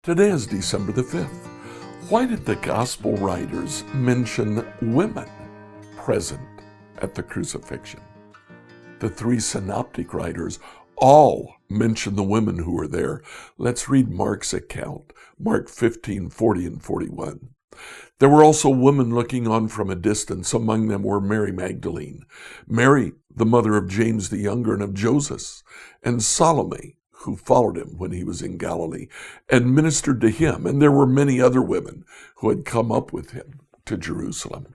Today is December the 5th. Why did the gospel writers mention women present at the crucifixion? The three synoptic writers all mention the women who were there. Let's read Mark's account, Mark 15:40 and 41. There were also women looking on from a distance. Among them were Mary Magdalene, Mary, the mother of James the Younger and of Joseph, and Salome, who followed him when he was in Galilee and ministered to him. And there were many other women who had come up with him to Jerusalem.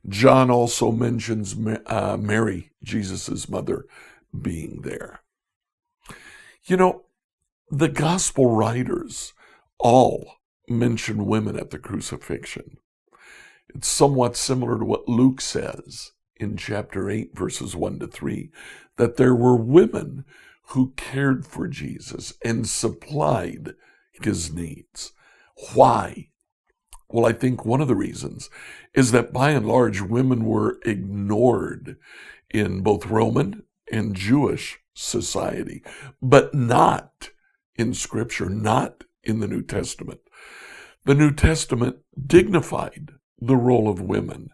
John also mentions Mary, Jesus' mother, being there. You know, the gospel writers all mention women at the crucifixion. It's somewhat similar to what Luke says in chapter 8, verses 1 to 3, that there were women who cared for Jesus and supplied his needs. Why? Well, I think one of the reasons is that by and large, women were ignored in both Roman and Jewish society, but not in Scripture, not in the New Testament. The New Testament dignified the role of women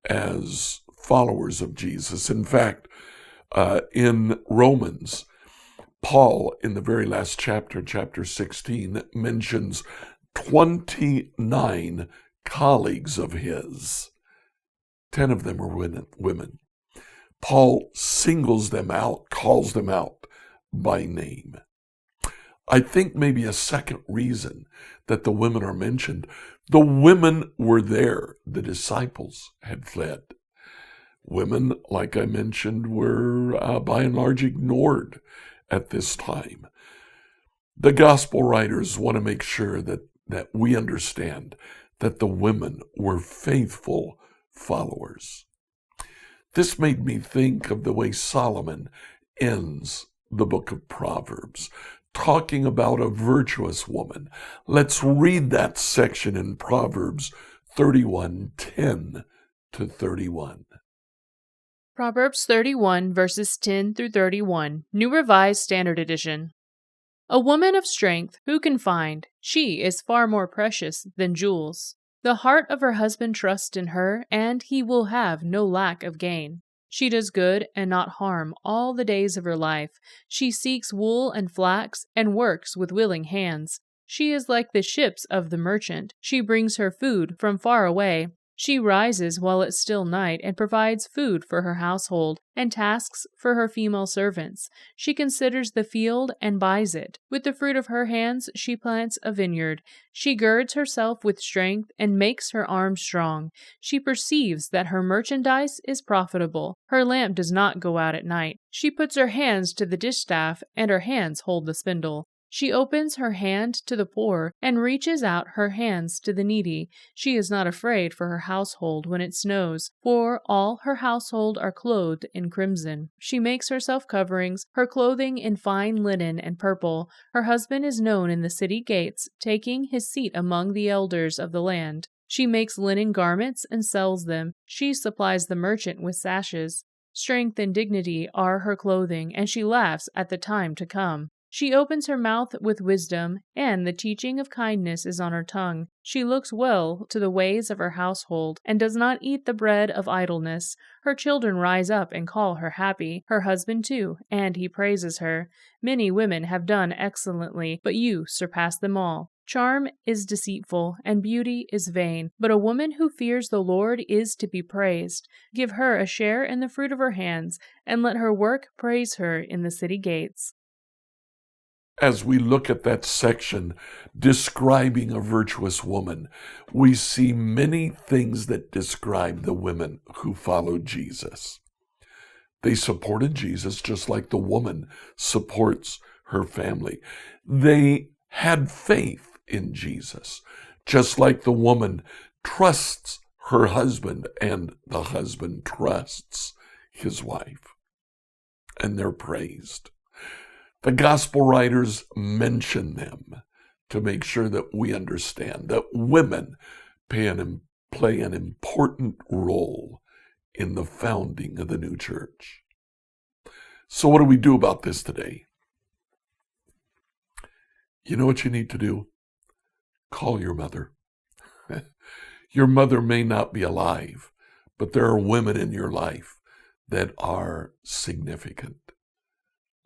as followers of Jesus. In fact, in Romans, Paul, in the very last chapter, chapter 16, mentions 29 colleagues of his. 10 of them were women. Paul singles them out, calls them out by name. I think maybe a second reason that the women are mentioned, the women were there. The disciples had fled. Women, like I mentioned, were by and large ignored at this time. The gospel writers want to make sure that we understand that the women were faithful followers. This made me think of the way Solomon ends the book of Proverbs, talking about a virtuous woman. Let's read that section in Proverbs 31:10 to 31. Proverbs 31, verses 10 through 31, New Revised Standard Edition. A woman of strength who can find? She is far more precious than jewels. The heart of her husband trusts in her, and he will have no lack of gain. She does good and not harm all the days of her life. She seeks wool and flax and works with willing hands. She is like the ships of the merchant. She brings her food from far away. She rises while it's still night and provides food for her household and tasks for her female servants. She considers the field and buys it. With the fruit of her hands she plants a vineyard. She girds herself with strength and makes her arms strong. She perceives that her merchandise is profitable. Her lamp does not go out at night. She puts her hands to the distaff, and her hands hold the spindle. She opens her hand to the poor and reaches out her hands to the needy. She is not afraid for her household when it snows, for all her household are clothed in crimson. She makes herself coverings, her clothing in fine linen and purple. Her husband is known in the city gates, taking his seat among the elders of the land. She makes linen garments and sells them. She supplies the merchant with sashes. Strength and dignity are her clothing, and she laughs at the time to come. She opens her mouth with wisdom, and the teaching of kindness is on her tongue. She looks well to the ways of her household, and does not eat the bread of idleness. Her children rise up and call her happy, her husband too, and he praises her. Many women have done excellently, but you surpass them all. Charm is deceitful, and beauty is vain, but a woman who fears the Lord is to be praised. Give her a share in the fruit of her hands, and let her work praise her in the city gates. As we look at that section describing a virtuous woman, we see many things that describe the women who followed Jesus. They supported Jesus just like the woman supports her family. They had faith in Jesus, just like the woman trusts her husband and the husband trusts his wife. And they're praised. The gospel writers mention them to make sure that we understand that women play an important role in the founding of the new church. So what do we do about this today? You know what you need to do? Call your mother. Your mother may not be alive, but there are women in your life that are significant.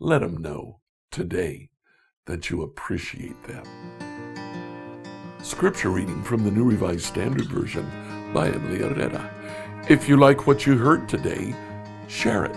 Let them know today that you appreciate them. Scripture reading from the New Revised Standard Version by Emily Herrera. If you like what you heard today, share it.